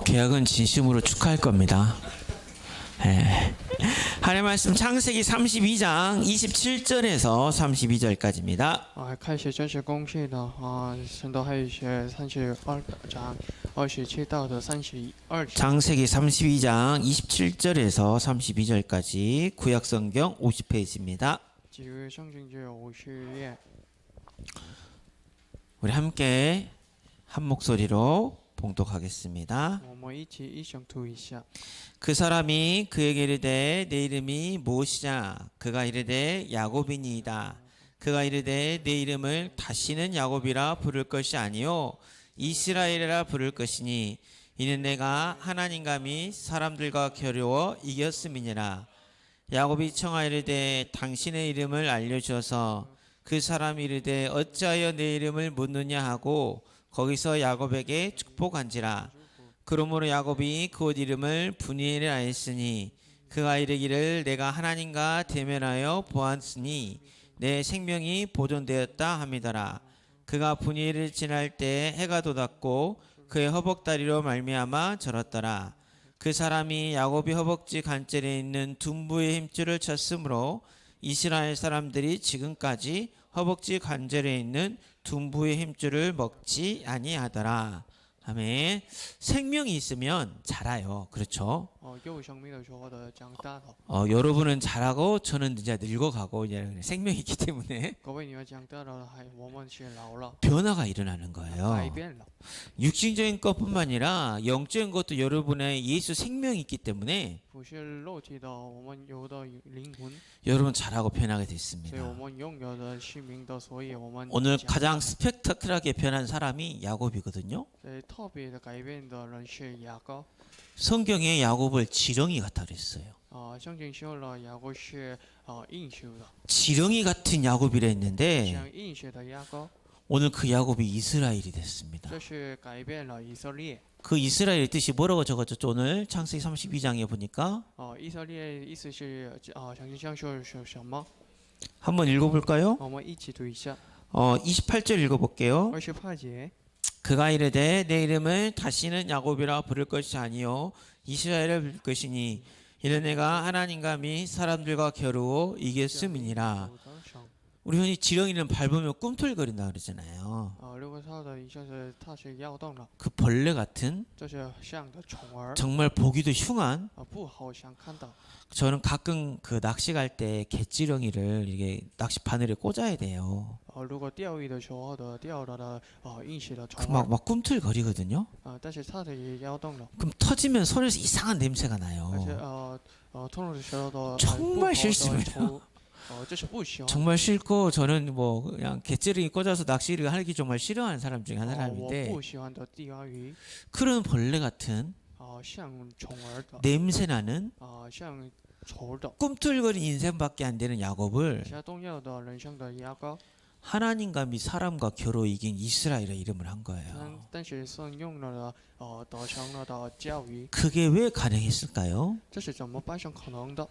계약은 진심으로 축하할 겁니다. 예. 하나님의 말씀 창세기 32장 27절에서 32절까지입니다. 开始正式公示的神道黑学32章27到的32章。 창세기 32장 27절에서 32절까지 구약성경 50페이지입니다. 旧约圣经就有50页。 우리 함께 한 목소리로 봉독하겠습니다. 我们一起一起读一下。 그 사람이 그에게 이르되 내 이름이 무엇이냐? 그가 이르되 야곱이니이다. 그가 이르되 내 이름을 다시는 야곱이라 부를 것이 아니요 이스라엘이라 부를 것이니 이는 내가 하나님과 및 사람들과 겨루어 이겼음이니라. 야곱이 청하이르되 당신의 이름을 알려주어서 그 사람이 이르되 어찌하여 내 이름을 묻느냐 하고 거기서 야곱에게 축복한지라. 그러므로 야곱이 그옷 이름을 분이엘이라 했으니 그가 이르기를 내가 하나님과 대면하여 보았으니 내 생명이 보존되었다 함이더라. 그가 분이엘을 지날 때 해가 돋았고 그의 허벅다리로 말미암아 절었더라. 그 사람이 야곱이 허벅지 간절에 있는 둔부의 힘줄을 쳤으므로 이스라엘 사람들이 지금까지 허벅지 관절에 있는 둔부의 힘줄을 먹지 아니하더라. 아멘. 생명이 있으면 자라요. 그렇죠? 有生命的时候的长大了。 여러분은 자라고 저는 이제 늙어가고 이제 생명이 있기 때문에 各位你们长大了，我们是老了， 변화가 일어나는 거예요. 改变了。 육신적인 것뿐만 아니라 영적인 것도 여러분의 예수 생명이 있기 때문에 不是肉体的，我们有的灵魂， 여러분 자라고 변하게 所以 됐습니다. 我们拥有的是命的，所以我们 오늘 长 가장 스펙타클하게 변한 사람이 야곱이거든요. 所以特别的改变的人是雅各。 성경에 야곱을 지렁이 같다 그랬어요. 圣经说了雅各是应许的， 지렁이 같은 야곱이라 했는데 像应许的雅各， 오늘 그 야곱이 이스라엘이 됐습니다. 这是改变了以色列。 그 이스라엘의 뜻이 뭐라고 적어졌죠? 오늘 창세기 32장에 보니까 以色列意思是圣经上说是什么？ 한번 읽어볼까요? 我们一起读一下。 28절 읽어볼게요. 28节。 그가 이르되 내 이름을 다시는 야곱이라 부를 것이 아니요 이스라엘을 부를 것이니 이는 내가 하나님과 및 사람들과 겨루어 이겼음이니라. 우리 흔히 지렁이는 밟으면 꿈틀거린다 그러잖아요. 如果它的一下子它是摇动了， 그 벌레 같은 这是像的虫儿， 정말 보기도 흉한 不好想看到。 저는 가끔 그 낚시 갈 때 갯지렁이를 이게 낚시 바늘에 꽂아야 돼요. 如果钓鱼的时候的钓到的应许的虫 그 막 꿈틀거리거든요. 但是它的也摇动了， 그럼 터지면 손에서 이상한 냄새가 而且 나요. 痛的时候的 정말 싫습니다. 这是不喜欢。 정말 싫고 저는 뭐 그냥 갯지렁이 꽂아서 낚시를 하기 정말 싫어하는 사람 중에 한 我 사람인데 不喜欢的钓鱼， 그런 벌레 같은 像虫儿的， 냄새 나는 像虫的， 꿈틀거린 인생밖에 안 되는 야곱을 其他重要的人生的牙膏。 하나님과 및 사람과 겨루 이긴 이스라엘의 이름을 한 거예요. 但是神用了得成了的教育， 그게 왜 가능했을까요? 这是怎么发生可能的？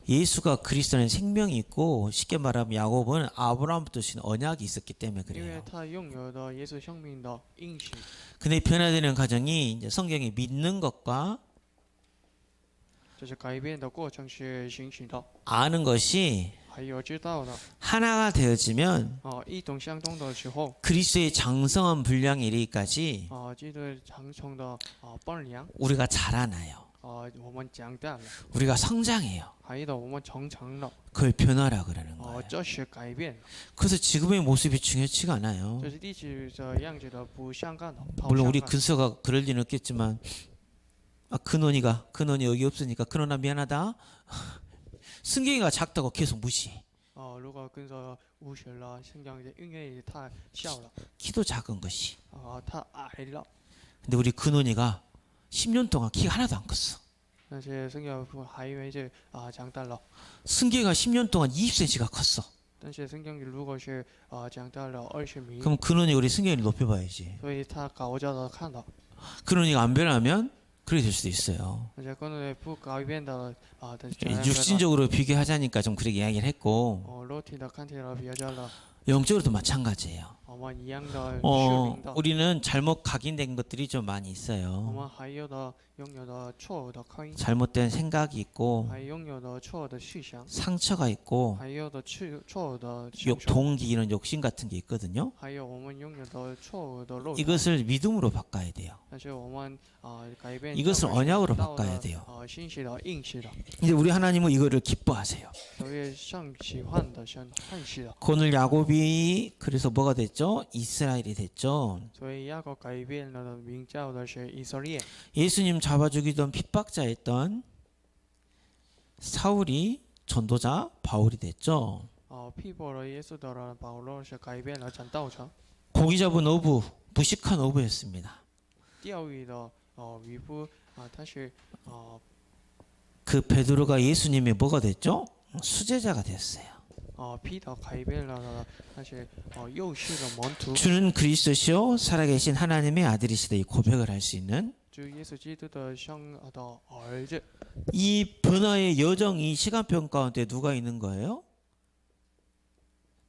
예수가 그리스도는 생명이 있고 쉽게 말하면 야곱은 아브라함부터 주신 언약이 있었기 때문에 因为 그래요. 他拥有的耶稣生命的应许。 근데 변화되는 과정이 이제 성경이 믿는 것과 这是改变的过程是信心的， 아는 것이 还有知道的。 하나가 되어지면 一同相通的时候， 그리스도의 장성한 분량에 이르기까지 基督长成的分量， 우리가 자라나요. 我们长大了， 우리가 성장해요. 还有的我们成长了， 그걸 변화라 그러는 거예요. 这是改变。 그래서 지금의 모습이 중요치가 않아요. 这是历史的样子的不相干的。 물론 우리 근서가 그럴 리는 없겠지만 근원이 여기 없으니까 근원아 미안하다. 승경이가 작다고 계속 무시해. 如果跟着无学了，圣经因为太小了， 키도 작은 것이. 太矮了。 근데 우리 근원이가 10년 동안 키가 하나도 안 컸어. 但是圣经还以为是长大了， 승경이가 10년 동안 20cm가 컸어. 但是圣经如果是长大了20米， 그럼 근원이 우리 승경이를 높여봐야지. 所以他高着的看到， 근원이가 안 변하면 그렇게 될 수도 있어요. 而且可能不改变的육신적으로 비교하자니까 좀 그렇게 이야기를 했고 肉体的看起来比较了， 영적으로도 마찬가지예요. 我们一样的是领导， 우리는 잘못 각인된 것들이 좀 많이 我 있어요. 们还有的拥有的错误的口音， 잘못된 생각이 있고 还拥有的错误的思想， 상처가 있고 还有的错误的想受， 동기 이런 욕심 같은 게 있거든요. 还有我们拥有的错误的肉体。 이것을 믿음으로 바꿔야 돼요. 但是我们改变 이것을 这个 언약으로 道 바꿔야 的 돼요. 信息的应许的， 이제 우리 하나님은 이거를 기뻐하세요. 所以上喜欢的像欢喜的， 오늘 야곱이 그래서 뭐가 됐죠? 이스라엘이 됐죠. 所以雅各改变了名叫的是以色列。 예수님 잡아 죽이던 핍박자였던 사울이 전도자 바울이 됐죠. 批驳了耶稣的人保罗是改变了讲道者， 고기 잡은 어부, 무식한 어부였습니다. 钓鱼的渔夫他是그 베드로가 예수님의 뭐가 됐죠? 수제자가 됐어요. 彼得改变了那些幼师的门徒， 주는 그리스도시요 살아계신 하나님의 아들이시다 이 고백을 할 수 있는 就耶稣基督的像的儿子。 이 변화의 여정이 시간평 가운데 누가 있는 거예요?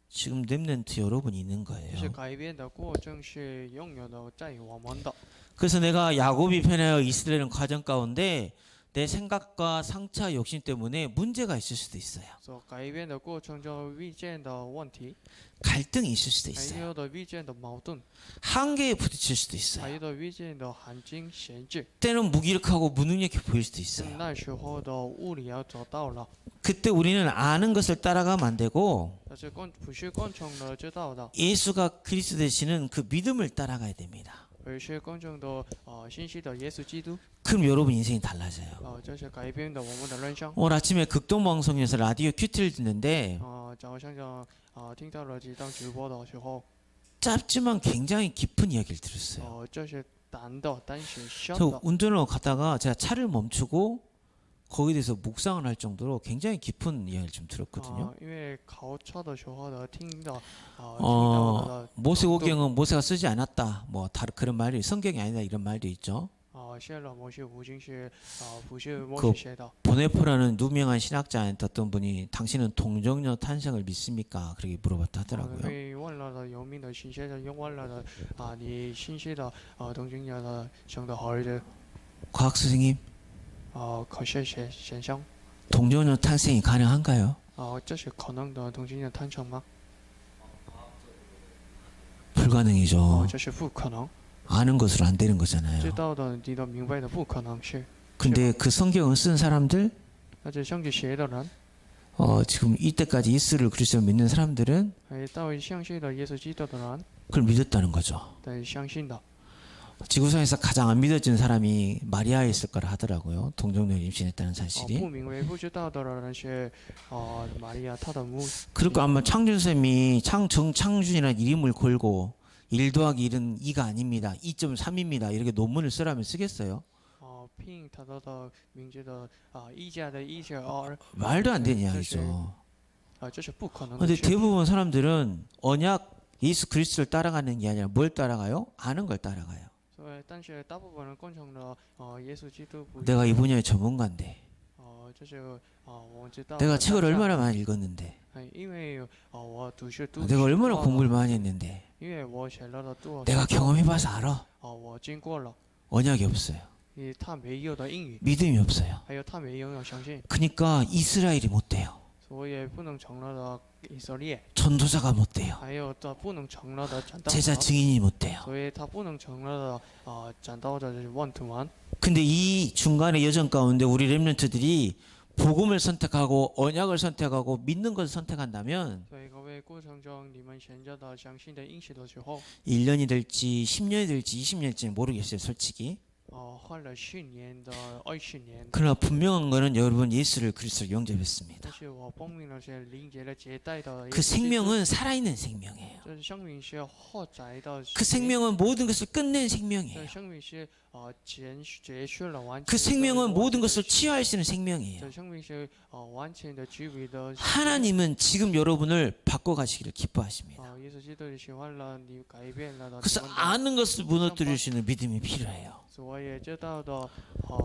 지금 렘넌트 여러분이 있는 就是 거예요. 改变的过程是拥有的在我们的。 그래서 내가 야곱이 변하여 이스라엘은 과정 가운데 내 생각과 상처 욕심 때문에 문제가 있을 수도 있어요. 所改变的过程中遇见的问题， 갈등이 있을 수도 还 있어요. 有的遇见的矛盾， 한계에 부딪힐 수도 还 있어요. 有的遇见的环境限制。 때는 무기력하고 무능력해 보일 수도 있어요. 那时候的物理要走到了， 그때 우리는 아는 것을 따라가면 안 되고 但是不是贯彻的知道的， 예수가 그리스도 되시는 그 믿음을 따라가야 됩니다. 而是贯彻的信息的耶稣基督。 그럼 여러분 인생이 달라져요. 这是改变的我们的人生。 오늘 아침에 극동방송에서 라디오 큐티를 듣는데 早上听到了几档直播的时候， 짧지만 굉장히 깊은 이야기를 들었어요. 这是短的，但是深 저 的。 운전을 가다가 제가 차를 멈추고 거기에 대해서 묵상을 할 정도로 굉장히 깊은 이야기를 좀 들었거든요. 因为考车的时候的听到的 모세오경은 모세가 쓰지 않았다. 뭐 다른 그런 말이 성경이 아니다 이런 말도 있죠. 写了某些五经是不是摩西写的。 보네포라는 누명한 신학자한테 어떤 분이 당신은 동정녀 탄생을 믿습니까? 그렇게 물어봤다 하더라고요. 被问了的有名的新学的，又问了的你新学的东京人的生的儿子 과학 선생님, 科学现象 동정녀 탄생이 가능한가요? 这是可能的东京人诞生吗？ 불가능이죠. 这是不可能， 아는 것으로 안 되는 거잖아요. 知道的你都明白的不可能是。 근데 그 성경을 쓴 사람들, 那这圣经写的人， 지금 이때까지 예수를 그리스도 믿는 사람들은 还到相信的耶稣基督的人， 그걸 믿었다는 거죠. 得相信的。 지구상에서 가장 안 믿어진 사람이 마리아였을 거라 하더라고요. 동정녀를 임신했다는 不 사실이. 明白不知道的人是玛利亚她的母。 그리고 아마 창준쌤이 창준이라는 이름을 걸고 1 더하기 1은 2가 아닙니다. 2.3입니다. 이렇게 논문을 쓰라면 쓰겠어요? 拼他的名字的一加的一是2， 말도 안 되는 이야기죠. 这是不可能的 근데 事。 대부분 사람들은 언약 예수 그리스도를 따라가는 게 아니라 뭘 따라가요? 아는 걸 따라가요. 所以，但是大部分人贯彻了耶稣基督不。 내가 이 분야의 전문가인데 这是我们知道。 내가 책을 얼마나 많이 읽었는데 因为我读书读。 내가 얼마나 공부를 많이 했는데 因为我写了多。 내가 경험해봐서 알아. 我经过了。 언약이 없어요. 他没有的英语， 믿음이 없어요. 还有他没有相信， 그러니까 이스라엘이 못 돼요. 所以不能成了的以色列， 전도자가 못 돼요. 还有他不能成了的讲道 제자 者， 증인이 못 돼요. 所以他不能成了的讲道的万图完。 근데 이 중간의 여정 가운데 우리 렘넌트들이 복음을 선택하고 언약을 선택하고 믿는 것을 선택한다면 所以各位过程中，你们选择的相信的应许的时候， 1년이 될지 10년이 될지 20년일지 모르겠어요, 솔직히. 换了10年的20年， 그러나 분명한 거는 여러분 예수를 그리스도로 영접했습니다. 但是我报名了是领结了接待的。 그 생명은 살아있는 생명이에요. 这生命是活在的。 그 생명은 모든 것을 끝낸 这 생명이에요. 生命是结束了完全。 그 생명은 모든 것을 치유할 수 있는 생명이에요. 这生命是完全的治愈的。 하나님은 지금 여러분을 바꿔가시기를 기뻐하십니다. 耶稣基督喜欢了你，改变了。 그래서 아는 것을 무너뜨릴 수 있는 믿음이 필요해요. 所以知道的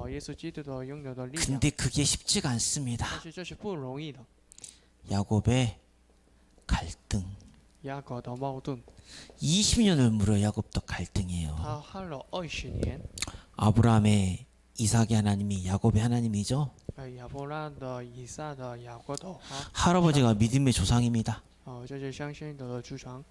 耶稣基督的拥有的力量。 근데 그게 쉽지가 但 않습니다. 是这是不容易的。 야곱의 갈등, 雅各的矛盾。 20년을 물어 야곱도 갈등이에요. 他旱了20年。 아브라함의 이삭의 하나님이 야곱의 하나님이죠. 亚伯拉的、以撒的、雅各的， 할아버지가 믿음의 조상입니다. 这些相信的主张，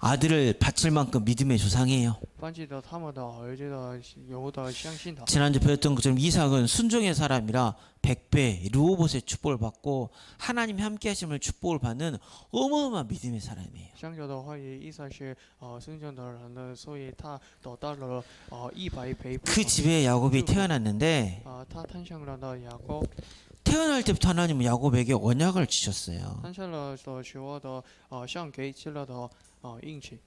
아들을 바칠 만큼 믿음의 조상이에요. 放弃了他们的儿子的有的相信的。 지난주 배웠던 것처럼 이삭은 순종의 사람이라 100배 르호봇의 축복을 받고 하나님이 함께 하심을 축복을 받는 어마어마한 믿음의 사람이에요. 相较的话，也意思是顺从的人呢，所以他得到了100倍。 그 집에 야곱이 태어났는데 他诞生了的雅各， 태어날 때부터 하나님은 야곱에게 언약을 주셨어요. 诞生了的时候的像给起了的应许。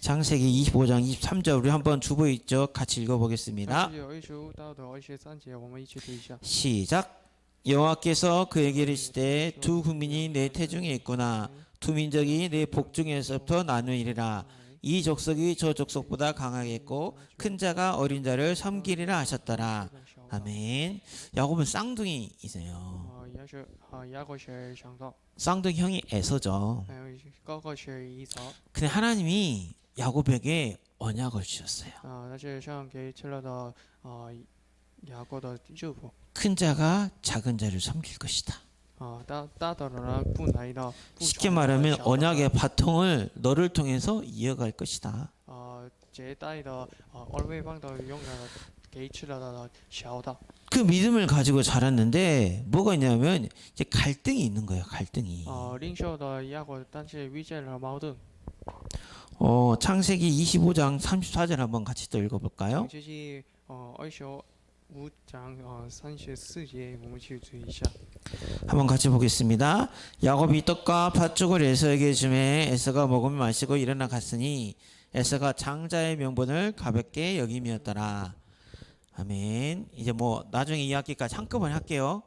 창세기 25장 23절 우리 한번 주보 있죠. 같이 읽어보겠습니다. 25到的23节，我们一起读一下。 시작. 여호와께서 그에게 이르시되 두 국민이 내 태중에 있구나. 두 민족이 내 복중에서부터 나누리라. 이 족속이 저 족속보다 강하겠고 큰 자가 어린 자를 섬기리라 하셨더라. 아멘. 야곱은 쌍둥이이세요. 雅各是想到， 쌍둥이 형이 에서죠. 还有哥哥是以扫。 근데 하나님이 야곱에게 언약을 주셨어요. 但是像给起了的雅各的祝福。 큰 자가 작은 자를 섬길 것이다. 大的人不来的。 쉽게 말하면 언약의 바통을 너를 통해서 이어갈 것이다. 这代的二位方的用了给起了的小的。 그 믿음을 가지고 자랐는데 뭐가 있냐면 이제 갈등이 있는 거예요. 갈등이. 领袖的雅各，但是遇见了矛盾。 창세기 25장 34절 한번 같이 또 읽어볼까요? 这是25章34节，我们去注意一下。 한번 같이 보겠습니다. 야곱이 떡과 팥죽을 에서에게 주매 에서가 먹으며 마시고 일어나 갔으니 에서가 장자의 명분을 가볍게 여김이었더라. 아멘. 이제 뭐 나중에 이야기까지 한꺼번에 할게요.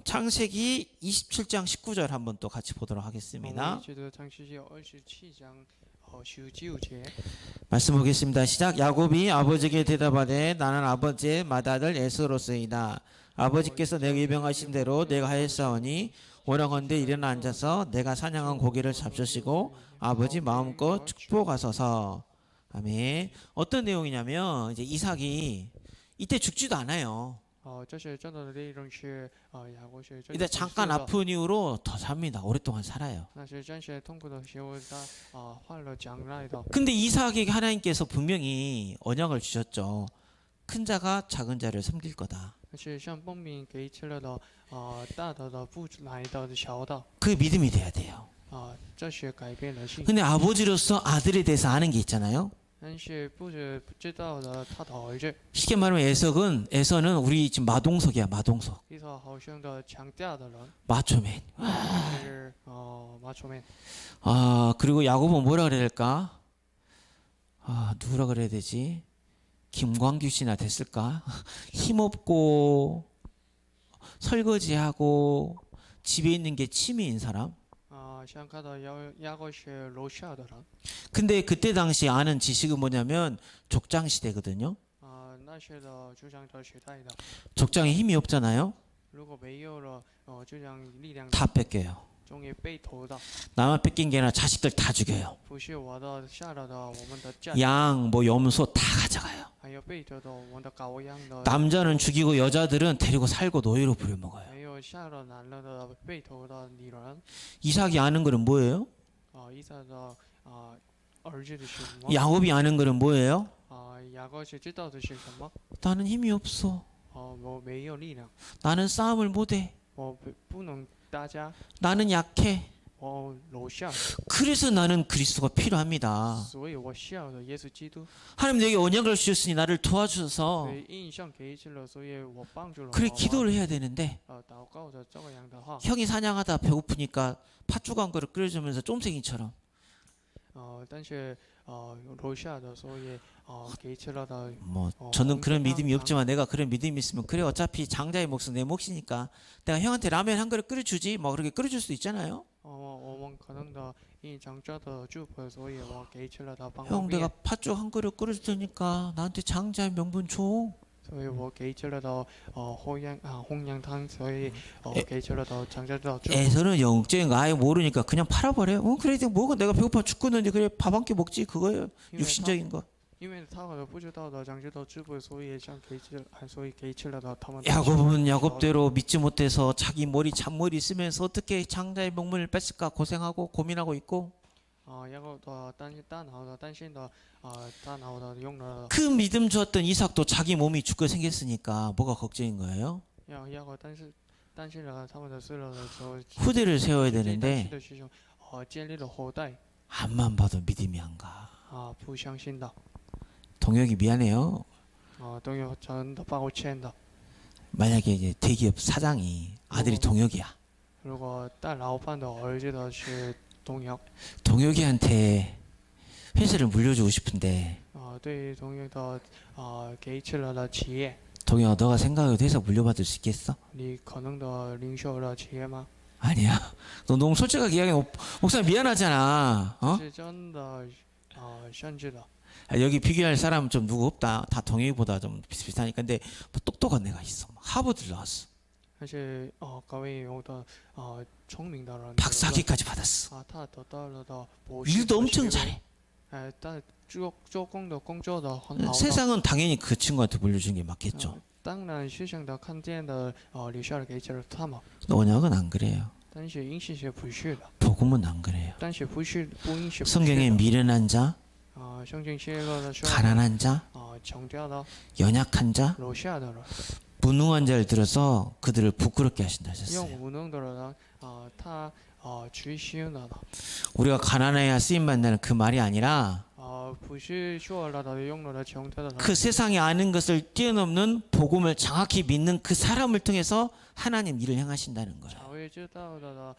창세기 27장 19절 한번 또 같이 보도록 하겠습니다. 창세기 27장 19절. 말씀 보겠습니다. 시작. 야곱이 아버지에게 대답하되 나는 아버지의 맏아들 에서로서이다. 아버지께서 내게 명하신 대로 내가 하였사오니 원하건대 일어나 앉아서 내가 사냥한 고기를 잡수시고 아버지 마음껏 축복하소서. 아멘. 어떤 내용이냐면 이제 이삭이 이때 죽지도 않아요. 这是真的内容是雅各是 이때 잠깐 아픈 이후로 더 삽니다. 오랫동안 살아요. 那是真是痛苦的时候，他患了将来的。 근데 이삭에게 하나님께서 분명히 언약을 주셨죠. 큰 자가 작은 자를 섬길 거다. 但是像奉命给起了的大的不来的小的。 그 믿음이 돼야 돼요. 这是改变了性。 근데 아버지로서 아들에 대해서 아는 게 있잖아요. 但是不知道的他的儿子。 쉽게 말하면 에서는 우리 지금 마동석이야. 마동석. 以扫好像的强大的人。 마초맨. 是마초맨。 그리고 야곱은 뭐라 그래야 될까? 누구라 그래야 되지? 김광규 씨나 됐을까? 힘없고 설거지하고 집에 있는 게 취미인 사람. 像看到雅各是楼下的人。 근데 그때 당시 아는 지식은 뭐냐면 족장 시대거든요. 那时的就像的时代的。 족장에 힘이 없잖아요. 如果没有了就像力量 다 뺏겨요. 终于被偷的。 나만 뺏긴 게 아니라 자식들 다 죽여요. 不是我的下了的我们的家。 양, 뭐 염소 다 가져가요. 还有被偷的我们的羔羊的。 남자는 죽이고 여자들은 데리고 살고 노예로 부려먹어요. 还有下了男人的被偷的女人。 이삭이 아는 거는 뭐예요? 以撒的儿子的是什么？ 야곱이 아는 거는 뭐예요? 雅各是知道的是什么？ 나는 힘이 없어. 我没有力量， 나는 싸움을 못해. 我不能打架， 나는 약해. 我楼下， 그래서 나는 그리스도가 필요합니다. 所以我需要的耶稣基督。 하나님 내게 언약을 주셨으니 나를 도와주셔서 所以印象给起了，所以我帮助了。 그래 기도를 해야 되는데 祷告的这样的话。 형이 사냥하다 배고프니까 팥죽 한 그릇 끓여주면서 쫌생이처럼 但是楼下的所以给起了的。 뭐 저는 그런 믿음이 없지만 내가 그런 믿음이 있으면 그래 어차피 장자의 몫은 내 몫이니까 내가 형한테 라면 한 그릇 끓여주지 뭐 그렇게 끓여줄 수도 있잖아요. 我们可能的因长者的祝福，所以我给起了的帮助。 형 내가 팥죽 한 그릇 끓여줄 테니까 나한테 장자의 명분 줘. 所以我给吃了的홍양탕，所以给吃了的长者的祝福。 에서는 영적인 거 아예 모르니까 그냥 팔아버려. 그래 뭐가 내가 배고파 죽겠는데 그래 밥 한 끼 먹지 그거예요. 因为他 육신적인 거. 因为他可能不知道的长者的祝福，所以想给吃，所以给吃了的他们。 야곱은 야곱대로 믿지 못해서 자기 머리 잔머리 쓰면서 어떻게 장자의 명분을 뺐을까 고생하고 고민하고 있고 然后的大脑的担心的大脑的用了 그 믿음 주었던 이삭도 자기 몸이 죽게 생겼으니까 뭐가 걱정인 거예요? 要担心了他们的死了的时候， 후대를 세워야 担心 되는데 的是建立了后代 앞만 봐도 믿음이 안 가. 不相信的 동혁이 미안해요. 都有真的抱歉的。 만약에 이제 대기업 사장이 아들이 동혁이야. 如果大老板的儿子的是동혁， 동혁이한테 회사를 물려주고 싶은데 对于동혁的给吃了的企业， 동혁아 너가 생각해도 회사 물려받을 수 있겠어? 你可能的领袖的企业吗？ 아니야. 너 너무 솔직하게 이야기해. 목사님 미안하잖아. 어? 是真的甚至的。 여기 비교할 사람은 좀 누구 없다. 다 동혁이보다 좀 비슷비슷하니까. 근데 뭐 똑똑한 애가 있어. 하버드 나왔어. 但是各位有的聪明的人， 박사학위까지 받았어. 他得到了的博士 일도 的 엄청 学位 잘해. 但做工的工作的很好的。 세상은 당연히 그 친구한테 물려준 게 맞겠죠. 当然，世上的看见的留下了给这了他们， 언약은 안 그래요. 但是应许是不是的， 복음은 안 그래요. 但是不是不应许。 성경에 미련한 자, 圣经写了的说， 가난한 자, 穷掉的 연약한 자, 楼下的人， 무능한 자를 들어서 그들을 부끄럽게 하신다 用 하셨어요. 无能的人他取消了的， 우리가 가난해야 쓰임 받는 그 말이 아니라 不是说了的用了的穷掉的人， 그 세상에 아는 것을 뛰어넘는 복음을 정확히 믿는 그 사람을 통해서 하나님 일을 행하신다는 거예요. 才会知道的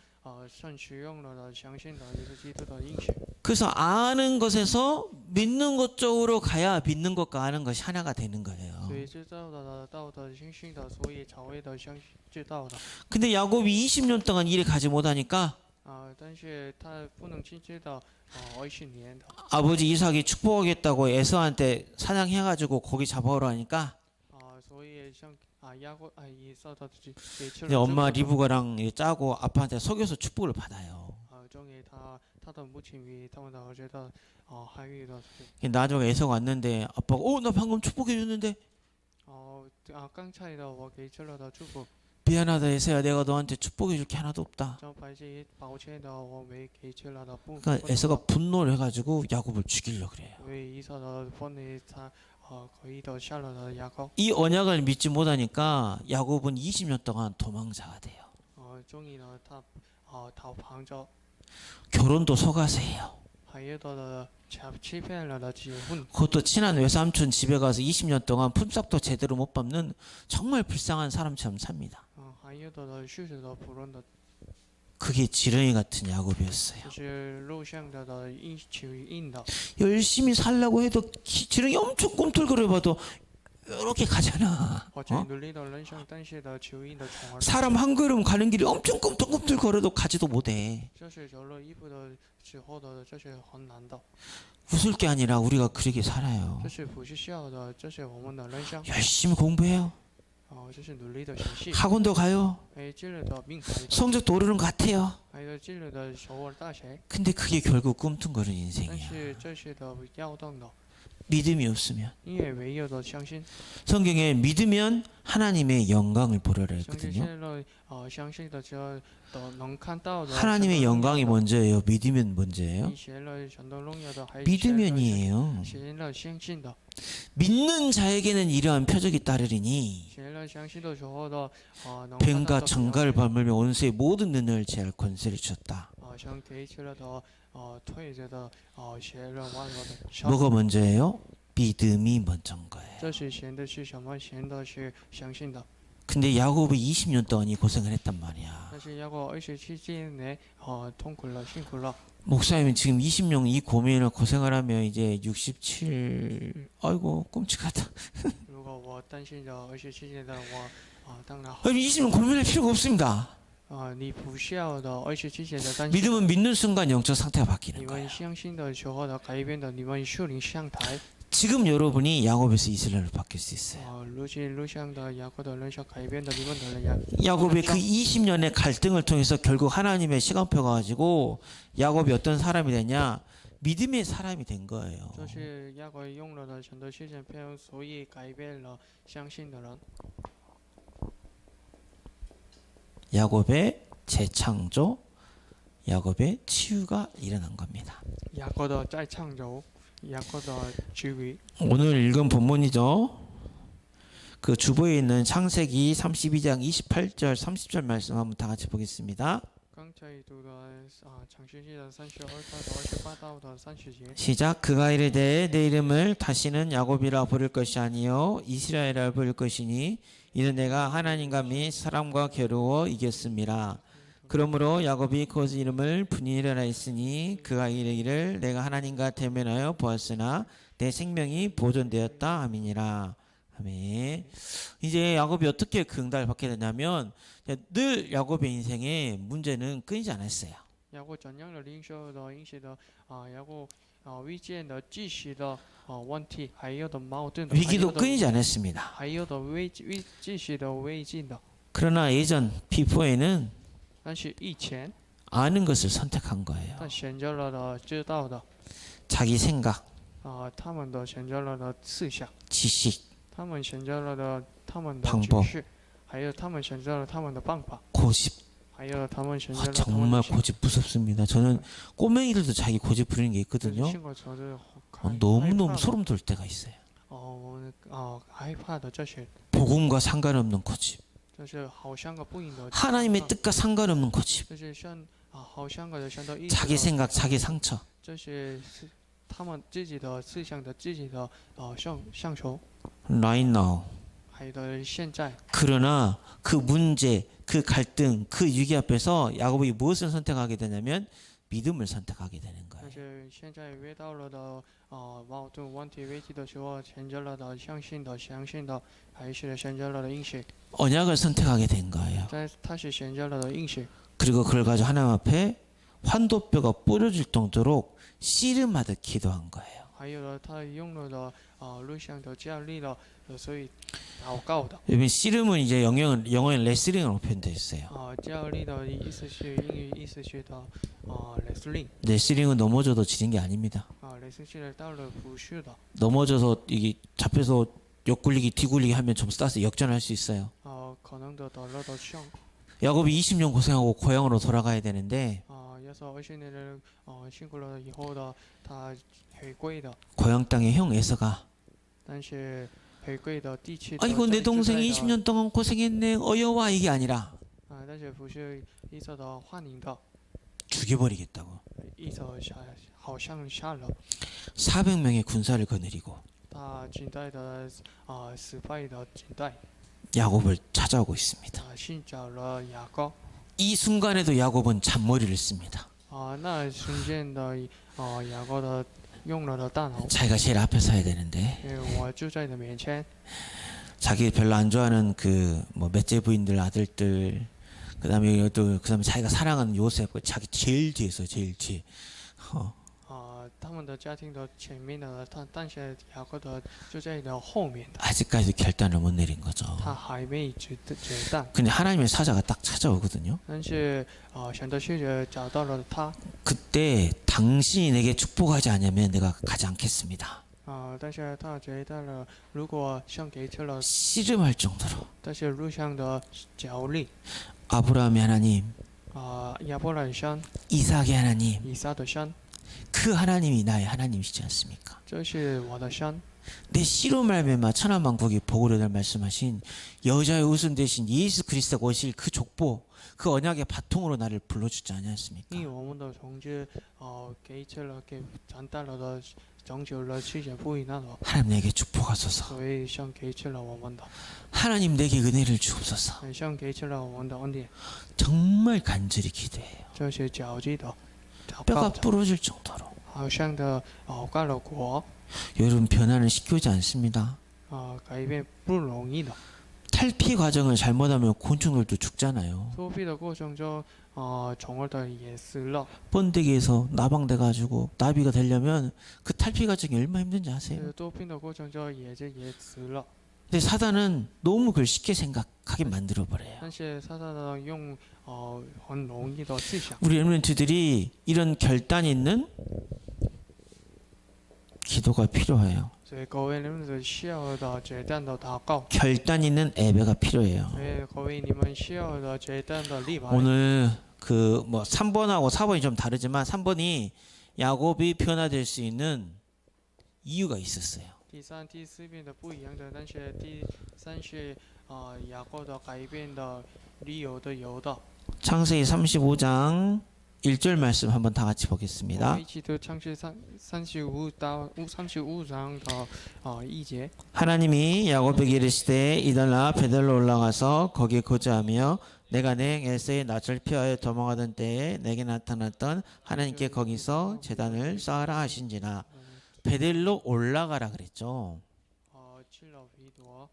圣使用了的相信的耶稣基督的应许。 그래서 아는 것에서 믿는 것 쪽으로 가야 믿는 것과 아는 것이 하나가 되는 거예요. 所以知道的道的相信的，所以才会的相知道的。 근데 야곱이 20년 동안 일을 가지 못하니까 但是他不能亲自的20年的 아버지 이삭이 축복하겠다고 에서한테 사냥해가지고 고기 잡아오라 하니까 所以像야곱以撒的给吃 이제 了 엄마 祝福 리브가랑 짜고 아빠한테 속여서 축복을 받아요. 终于他的母亲与他们的儿子的汉语的 나중에 에서가 왔는데 아빠가 나 방금 축복해줬는데 刚才的我给吃了的祝福， 미안하다 에서야 내가 너한테 축복해줄 게 하나도 없다. 张白基抱歉的我没给吃了的不， 그러니까 에서가 분노를 해가지고 야곱을 죽이려 그래요. 为以撒的分离他可以的下了的牙膏， 이 언약을 믿지 못하니까 야곱은 20년 동안 도망자가 돼요. 终于呢他逃跑着， 결혼도 속아서해요. 还有的欺骗了的结婚。 그것도 친한 외삼촌 집에 가서 20년 동안 품삯도 제대로 못 밟는 정말 불쌍한 사람처럼 삽니다. 还有的是的仆人的， 그게 지렁이 같은 야곱이었어요. 就是路上的印的， 열심히 살려고 해도 지렁이 엄청 꿈틀거려봐도 이렇게 가잖아. 或者努力的人生，但是的求印的宠儿， 사람 한 걸음 가는 길이 엄청 꿈틀꿈틀 걸어도 가지도 못해. 这是走了一步的时候的，这是很难的， 웃을 게 아니라 우리가 그렇게 살아요. 这是不是笑的，这是我们的人生， 열심히 공부해요. 这是努力的学习， 학원도 가요. 还有进入的名牌的， 성적도 오르는 것 같아요. 还有进入的首尔大学， 근데 그게 결국 꿈틀거리는 但 인생이야. 是这些的摇动的， 믿음이 없으면. 因为没有的相信， 성경에 믿으면 하나님의 영광을 보려라 相信 했거든요. 现在相信的时候都能看到的， 하나님의 영광이 먼저예요. 믿으면 먼저예요. 你写了神的荣耀的，还 믿으면이에요. 写了相信的。 믿는 자에게는 이러한 표적이 따르리니 写了相信的时候的뱀과 정갈을 밟으며 온수의 모든 능력을 제할 권세를 주셨다. 像给起了的退着的写了万了的。 뭐가 먼저예요? 믿음이 먼저인 거예요. 这是显的是什么？显的是相信的。 근데 야곱이 20년 동안 이 고생을 했단 말이야. 但是야곱27年痛苦了，辛苦了。 목사님은 지금 20년 이 고민을 고생을 하면 이제 67. 아이고 끔찍하다. 如果我担心的27年的我当然 아니 20년 고민할 필요가 없습니다. 你不需要的27年的担心。 믿음은 믿는 순간 영적 상태가 你 바뀌는 们 거예요. 相信的时候的改变的，你们属灵上台。 지금 여러분이 야곱에서 이스라엘로 바뀔 수 있어요. 如今路上的雅各的人想改变的你们的人呀， 야곱의 그 20년의 갈등을 통해서 결국 하나님의 시간표가 가지고 야곱이 어떤 사람이 되냐? 믿음의 사람이 된 거예요. 这是雅各用了的神的时间片，所以改变了相信的人。 야곱의 재창조, 야곱의 치유가 일어난 겁니다. 雅各的再创造，雅各的治愈。 오늘 읽은 본문이죠. 그 주보에 있는 창세기 32장 28절 30절 말씀 한번 다 같이 보겠습니다. 刚才读的创世纪的32到28到的30节。 시작. 그가 이르되 내 이름을 다시는 야곱이라 부를 것이 아니요 이스라엘이라 부를 것이니 이는 내가 하나님과 및 사람과 겨루어 이겼음이라. 그러므로 야곱이 그것의 이름을 분이라 했으니 그가 이르기를 내가 하나님과 대면하여 보았으나 내 생명이 보존되었다 함이니라. 아멘. 이제 야곱이 어떻게 그 응답을 받게 되냐면 늘 야곱의 인생에 문제는 끊이지 않았어요. 雅各怎样的领受的引起的雅各遇见的继续的问题，还有的矛盾， 위기도 끊이지 않았습니다. 还有的继续的危机的。 그러나 예전 비포에는 但是以前 아는 것을 선택한 거예요. 他选择了的知道的 자기 생각, 他们的选择了的思想， 지식, 他们选择了的他们的 방법 知识，还有他们选择了他们的办法， 고집. 还有他们选择了他们 정말 的 고집 무섭습니다. 저는 꼬맹이들도 자기 고집 부리는 게 있거든요. 性格저도 너무너무 소름 돋을 때가 있어요. 害怕的这些， 복음과 상관없는 고집. 这是好像个不应的， 하나님의 뜻과 상관없는 고집. 这是像好像个像到意 자기 생각, 자기 상처. 这些是他们自己的思想的自己的向求， Right now. 还有的现在， 그러나 그 문제, 그 갈등, 그 위기 앞에서 야곱이 무엇을 선택하게 되냐면 믿음을 선택하게 되는 但 거예요. 是现在遇到了的矛盾问题危机的时候，选择了的相信的，还是选择了的应许， 언약을 선택하게 된 거예요. 他是选择了的应许， 그리고 그걸 가지고 하나님 앞에 환도뼈가 부러질 정도로 씨름하듯 기도한 거예요. 还有了他用了的录像的教力了，所以祷告的。 여러분 씨름은 이제 영어에 레슬링으로 표현되어 있어요. 教力的意思是英语意思是的wrestling， 레슬링은 넘어져도 지는 게 아닙니다. wrestling是到了不是的， 넘어져서 이게 잡혀서 옆굴리기 뒤굴리기 하면 점수 따서 역전할 수 있어요. 可能的得了的胜。 야곱이 20년 고생하고 고향으로 돌아가야 되는데 要是20年辛苦了以后的，他回归的， 고향 땅에 형 에서가 但是回归的地区的 아이고 내 在 동생이 在的 20년 동안 고생했네 어여와 이게 아니라 但是不是意思的欢迎的， 죽여버리겠다고 意思好像杀了 400명의 군사를 거느리고 他近代的失败的近代， 야곱을 찾아오고 있습니다. 寻找了雅各。 이 순간에도 야곱은 잔머리를 씁니다. 那瞬间的雅各的用了的大脑， 자기가 제일 앞에 서야 되는데 因为我就在你面前， 자기 별로 안 좋아하는 그 뭐 맷째 부인들 아들들 그다음에 또 그다음에 자기가 사랑하는 요셉 자기 제일 뒤에서 제일 뒤에 他们的家庭的前面的，但是雅各的就在的后面的， 아직까지도 결단을 못 내린 거죠. 他还没决断。 근데 하나님의 사자가 딱 찾아오거든요. 但是选择学者找到了他， 그때 당신이 내게 축복하지 않으면 내가 가지 않겠습니다. 但是他觉得了，如果像给出了， 씨름할 정도로 但是路上的角力， 아브라함의 하나님, 亚伯兰山、 이삭의 하나님, 以撒的山， 그 하나님이 나의 하나님이시지 않습니까? 这是我的山。 내 씨로 말미암아 천하만국이 복으로들 말씀하신 여자의 웃음 대신 예수 그리스도가 오실 그 족보, 그 언약의 바통으로 나를 불러주지 않았습니까? 因为我们的同志给出了给长大了的长久了期间不一样了， 하나님 내게 축복하소서. 所以像给出了我们的， 하나님 내게 은혜를 주옵소서. 很像给出了我们的恩典， 정말 간절히 기도해요. 这些交际的祷 뼈가 告的， 부러질 정도로. 好像的盖了国， 여러분 변화는 쉽게 오지 않습니다. 改变不容易的， 탈피 과정을 잘못하면 곤충들도 죽잖아요. 作弊的过程中，虫儿的也死了。 번데기에서 나방돼가지고 나비가 되려면 그 탈피 과정이 얼마나 힘든지 这 아세요? 个多病的过程中也死了。 근데 사단은 너무 그걸 쉽게 생각하게 만들어버려요. 但是撒旦呢用很容易的去想， 우리 렘넌트들이 이런 결단 있는 기도가 필요해요. 所以各位你们需要的决断的祷告， 결단 있는 예배가 필요해요. 所以各位你们需要的决断的立白。 오늘 그 뭐 3번하고 4번이 좀 다르지만 3번이 야곱이 변화될 수 있는 이유가 있었어요. 第三、第四遍的不一样的，但是第三是雅各的改变的理由的有的。 창세기 35장 1절 말씀 한번 다 같이 我 보겠습니다. 们一起读창세35到35장的1节。 하나님이 야곱에게 이르시되 이달라 베델로 올라가서 거기에 거주하며 내가 내 에서의 낯을 피하여 도망하던 때에 내게 나타났던 하나님께 거기서 제단을 쌓으라 하신지라. 베델로 올라가라 그랬죠. 去了彼得，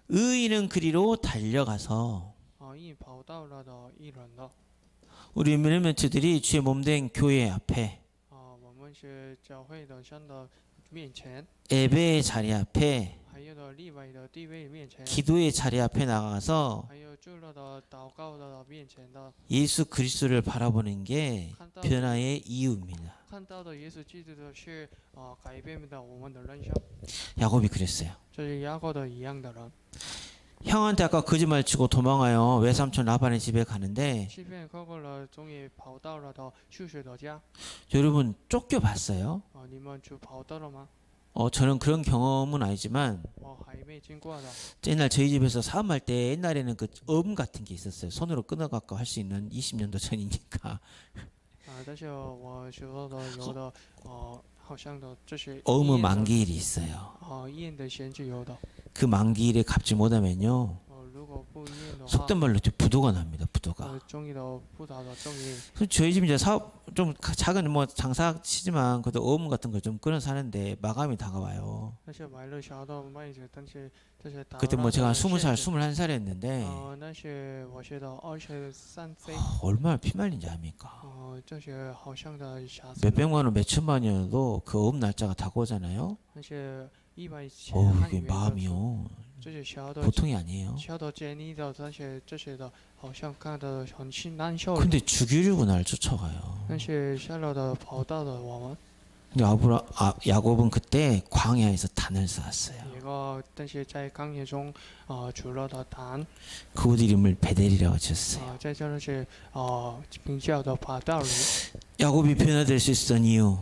의인은 그리로 달려가서 应跑到了的一人了。 우리 렘넌트들이 주의 몸된 교회 앞에 我们是教会的上的面前， 예배의 자리 앞에 还有的立位的地位面前， 기도의 자리 앞에 나가서 还有住了的祷告的面前的， 예수 그리스도를 바라보는 게 看到 변화의 이유입니다. 看到的耶稣基督的是改变的我们的人生。 야곱이 그랬어요. 这是雅各的一样的人， 형한테 아까 거짓말 치고 도망가요. 외삼촌 라반의 집에 가는데 欺骗哥哥了，终于跑到了的叔叔的家。 여러분 쫓겨봤어요? 你们就跑到了吗？ 저는 그런 경험은 아니지만 我还没经过的。 옛날 저희 집에서 사업할 때 옛날에는 그 엄 같은 게 있었어요. 손으로 끊어갖고 할 수 있는 20년도 전이니까 但是我学到的有的好像的这是 어음의 만기일이 있어요. 验的先就有的。 그 만기일에 갚지 못하면요 如果不验的话， 속된 말로 부도가 납니다. 부도가. 终于的不达的终于。 그래서 저희 집 이제 사업 좀 작은 뭐 장사 치지만 그래도 어음 같은 걸 좀 끊어 사는데 마감이 다가와요. 那些买了小的麦子，但是这些打 그때 뭐 제가 20살, 限制 21살이었는데 那些我学到23岁， 얼마나 피말린지 압니까? 这些好像的瑕疵， 몇백만 원, 몇천만 원이어도 그 어음 날짜가 다가오잖아요. 那些100千 이게 韩元的， 마음이요 这些小的 보통이 아니에요. 小的建立的这些的，好像看得很难受。 근데 죽이려고 날 쫓아가요. 但是下了的跑到了我们， 근데 야곱은 그때 광야에서 단을 쌓았어요. 一个但是在旷野中除了的坛， 그곳 이름을 베델이라고 지었어요. 在这里是名叫的爬道里。 야곱이 변화될 수 있었던 이유,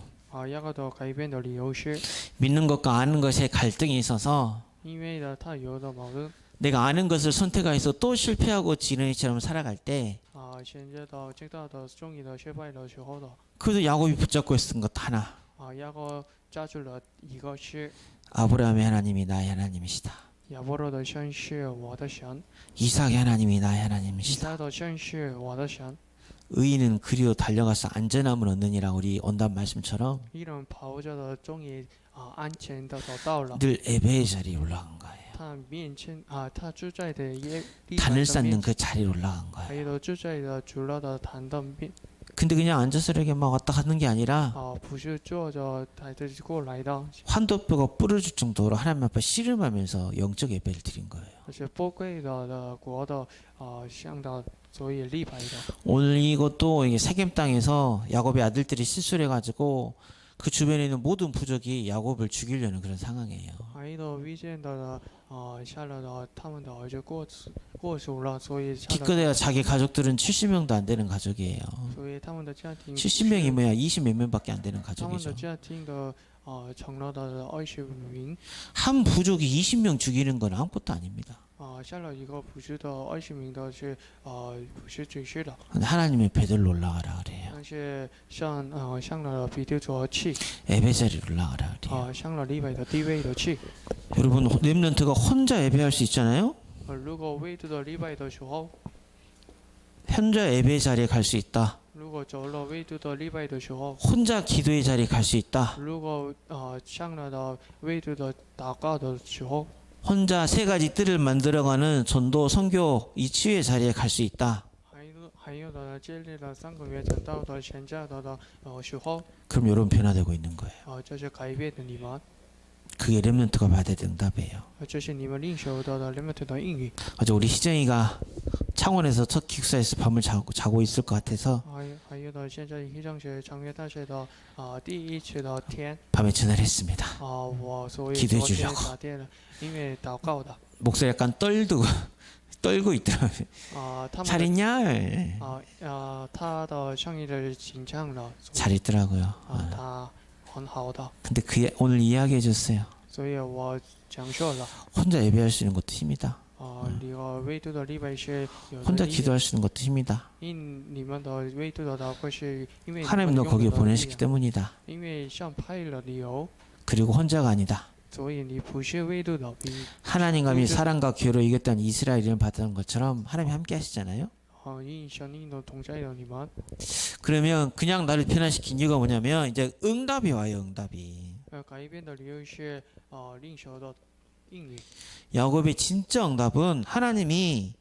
雅各的改变的理由是， 믿는 것과 아는 것에 갈등이 있어서 因为的他有的矛盾。 내가 아는 것을 선택해서 또 실패하고 지렁이처럼 살아갈 때 现在的知道的终于的失败的时候的， 그래도 야곱이 붙잡고 있었던 것 하나, 雅各抓住了一个是 아브라함의 하나님이 나의 하나님이시다. 亚伯罗的神是我的神， 이삭의 하나님이 나의 以 하나님이시다. 撒的神是我的神。 의인은 그리로 달려가서 안전함을 얻느니라. 우리 온단 말씀처럼 一人跑着的终于安全的找到了， 늘 예배의 자리에 올라간 거예요. 他面前他住在的地 단을 板的 쌓는 面前， 그 자리에 올라간 还 거예요. 有住在的主要的坛的面， 근데 그냥 앉아서 이렇게 막 왔다 가는 게 아니라 不是坐着抬着过来的， 환도뼈가 부러질 정도로 하나님 앞에 씨름하면서 영적 예배를 드린 거예요. 而且波贵的国的向的所以立牌的。 오늘 이것도 이게 세겜 땅에서 야곱의 아들들이 실수를 해가지고 그 주변에 있는 모든 부족이 야곱을 죽이려는 그런 상황이에요. 还有遇见的下了的他们的儿子过世了，所以下了， 기껏해야 자기 가족들은 70명도 안 되는 가족이에요. 所以他们的家庭 70명이 뭐야 20 몇 명밖에 안 되는 他们的 가족이죠. 家庭的成了的20名， 한 부족이 20명 죽이는 건 아무것도 아닙니다. 下了一个不是的20名的是不是最是的， 근데 하나님의 베들로 올라가라 그래요. 但是向了彼得所去， 예배 자리로 올라가라 그래요. 向了立位的地位的去。 여러분 렘넌트가 혼자 예배할 수 있잖아요. 如果未知的立位的时候， 혼자 예배 자리에 갈 수 있다. 如果走了未知的立位的时候， 혼자 기도의 자리에 갈 수 있다. 如果向了的未知的祷告的时候， 혼자 세 가지 뜰을 만들어가는 전도 선교 이 치유의 자리에 갈 수 있다. 还有的建立了3个月整道的前教的时候， 그럼 여러분 변화되고 있는 거예요. 这是改变的你们， 그게 렘넌트가 받아야 될 응답이에요. 这是你们领受到的 limit 的应允。 어제 우리 희정이가 창원에서 첫 기숙사에서 밤을 자고 있을 것 같아서 还有的现在一上学长岳大学的第一次的天 밤에 전화를 했습니다. 我所以 기도해 昨天 주려고. 打电了，因为祷告的 목소리 약간 떨고 있더라고요. 他们 잘 的 있냐? 他的声音的紧张了， 잘 있더라고요. 他很好的， 근데 오늘 이야기해 줬어요. 所以我讲述了 혼자 예배할 수 있는 것도 힘이다. 你个维度的礼拜是有的 혼자 力量 기도할 수 있는 것도 힘이다. 因你们的维度的祷告是因为 하나님 너 거기에 보내시기 때문이다. 因为上派了理由， 그리고 혼자가 아니다. 所以你不是维度的比 하나님과 이 사랑과 기회로 이겼다는 이스라엘 이름을 받은 것처럼 하나님 함께 하시잖아요. 因神灵的同在的你们， 그러면 그냥 나를 변화시킨 이유가 뭐냐면 이제 응답이 와요. 응답이. 改变的理由是领受的应允。 야곱의 진짜 응답은 하나님이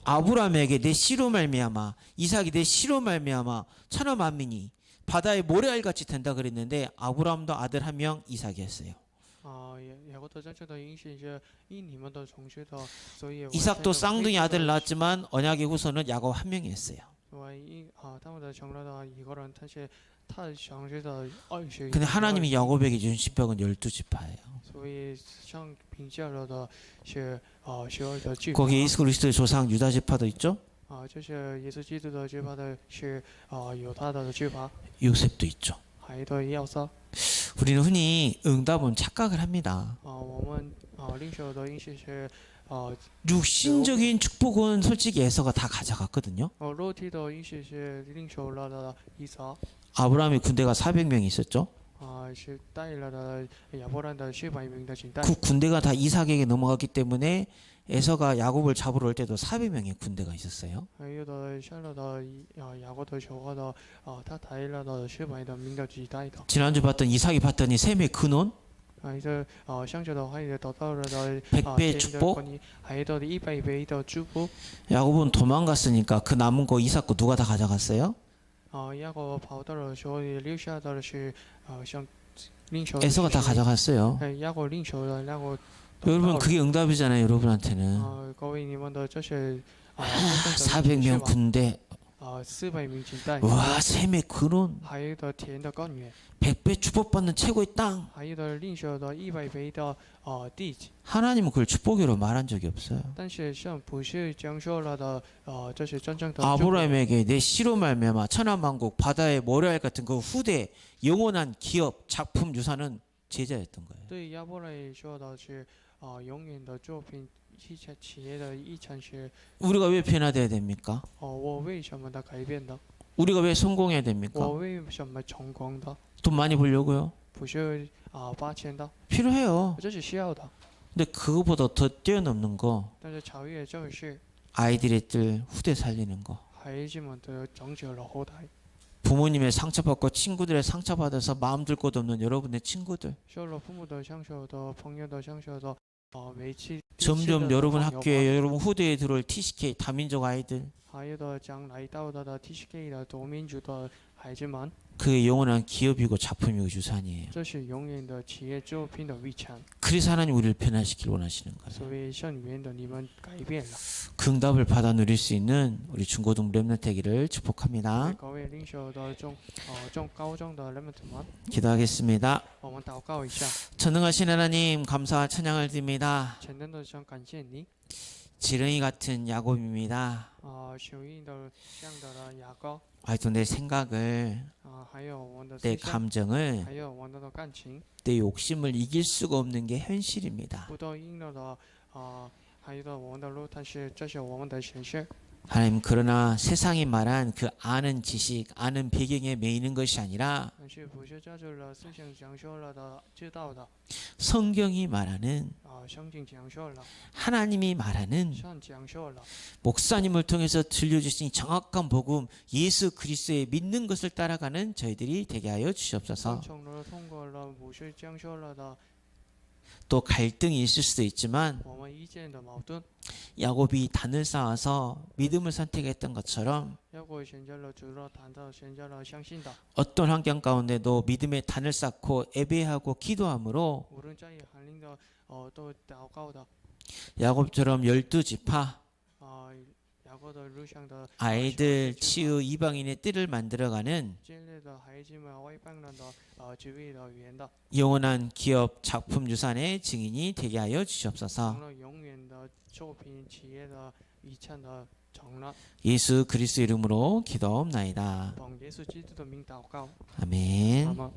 아브라함에게 내 씨로 말미암아 이삭이 내 씨로 말미암아 천하 만민이 바다의 모래알같이 된다 그랬는데 아브라함도 아들 한 명 이삭이었어요. 雅各的真正的应许是因你们的从事的，所以 이삭도 쌍둥이 아들 낳았지만 언약의 후손은 야곱 한 명이었어요. 他们的成了的一个人，但是他从事的20。 근데 하나님이 야곱에게 준 지파는 12지파예요. 所以上评价了的是12的支派。 거기 예수 그리스도의 조상 유다 지파도 있죠. 就是耶稣基督的支派的是有他的支派， 요셉도 있죠. 还有的要塞。 우리는 흔히 응답은 착각을 합니다. 我们领受的应许是 육신적인 축복은 솔직히 에서가 다 가져갔거든요. 肉体的应许是领受了的以撒， 아브라함의 군대가 400명이 있었죠. 是带了的亚伯兰的400名的军队。 그 군대가 다 이삭에게 넘어갔기 때문에 에서가 야곱을 잡으러 올 때도 400명의 군대가 있었어요. 还有的上了的雅各的求和的他带了的400名的军队的。 지난주 봤던 이삭이 봤더니 셈의 근원 这相较的还有得到了的 100배의 축복 还有的100倍的祝福。 야곱은 도망갔으니까 그 남은 거 이삭 거 누가 다 가져갔어요? 雅各跑到了所以留下的是像领袖 에서가 다 가져갔어요. 雅各领袖的然后 여러분 그게 응답이잖아요. 여러분한테는 各位你们的这是 400명 군대 400名军队， 와 셈의 근원 还有的田的根源， 100배 축복받는 최고의 땅 还有的领袖的100倍的地址。 하나님은 그걸 축복이라고 말한 적이 없어요. 但是像不是讲说了的这是真正的祝福。 아브라함에게 내 씨로 말미암아 천하만국 바다의 모래알 같은 그 후대 영원한 기업 작품 유산은 제자였던 거예요. 对亚伯来说的是永远的作品，企业的遗产是 우리가 왜 변화돼야 됩니까? 我为什么的改变的？ 우리가 왜 성공해야 됩니까? 我为什么成功的？ 돈 많이 벌려고요? 不是花钱的， 필요해요. 这是需要的。 근데 그거보다 더 뛰어넘는 거 但是超越这个是 아이들의 뜰 후대 살리는 거. 孩子们的拯救了后代。 부모님의 상처받고 친구들의 상처받아서 마음 들 곳 없는 여러분의 친구들 受了父母的享受的朋友的享受的委屈。 점점 여러분 학교에 여러분 후대에 들어올 TCK 다민족 아이들 还有的将来到的 TCK 的多民族的孩子们， 그게 영원한 기업이고 작품이고 유산이에요. 这是永远的企业作品的遗产。 그래서 하나님 우리를 변화시키길 원하시는 거예요. 所以圣里面的你们改变了。 그 응답을 받아 누릴 수 있는 우리 중고등 렘넌트 되기를 축복합니다. 各位领袖的高中的人们们， 기도하겠습니다. 我们祷告一下。 전능하신 하나님 감사와 찬양을 드립니다. 前人的想感谢你。 지렁이 같은 야곱입니다. 手印的像的牙膏， 아직도 내 생각을 还有我的 내 思想， 감정을 还有我的感情， 내 욕심을 이길 수가 없는 게 현실입니다. 不都赢了的还有的我们的路，但是这是我们的现实。 하나님 그러나 세상이 말한 그 아는 지식, 아는 배경에 매이는 것이 아니라 但是不是这种的思想讲说了的知道的 성경이 말하는 圣经讲说了， 하나님이 말하는 上讲说了， 목사님을 통해서 들려주신 정확한 복음 예수 그리스도의 믿는 것을 따라가는 저희들이 되게 하여 주시옵소서. 从了通过了不是讲说了的또 갈등이 있을 수도 있지만 我们意见的矛盾， 야곱이 단을 쌓아서 믿음을 선택했던 것처럼 要过选择了主了谈到选择了相信的， 어떤 환경 가운데도 믿음의 단을 쌓고 예배하고 기도함으로 无论在寒冷的都祷告的， 야곱처럼 12지파 雅各的路上的 아이들 치유 이방인의 뜰을 만들어가는 建立的孩子们外邦人的智慧的语言的， 영원한 기업 작품 유산의 증인이 되게 하여 成 주시옵소서. 了永远的作品企业的遗产的承诺。 예수 그리스도 이름으로 기도옵나이다. 奉耶稣基督的名祷告， 아멘. 阿门。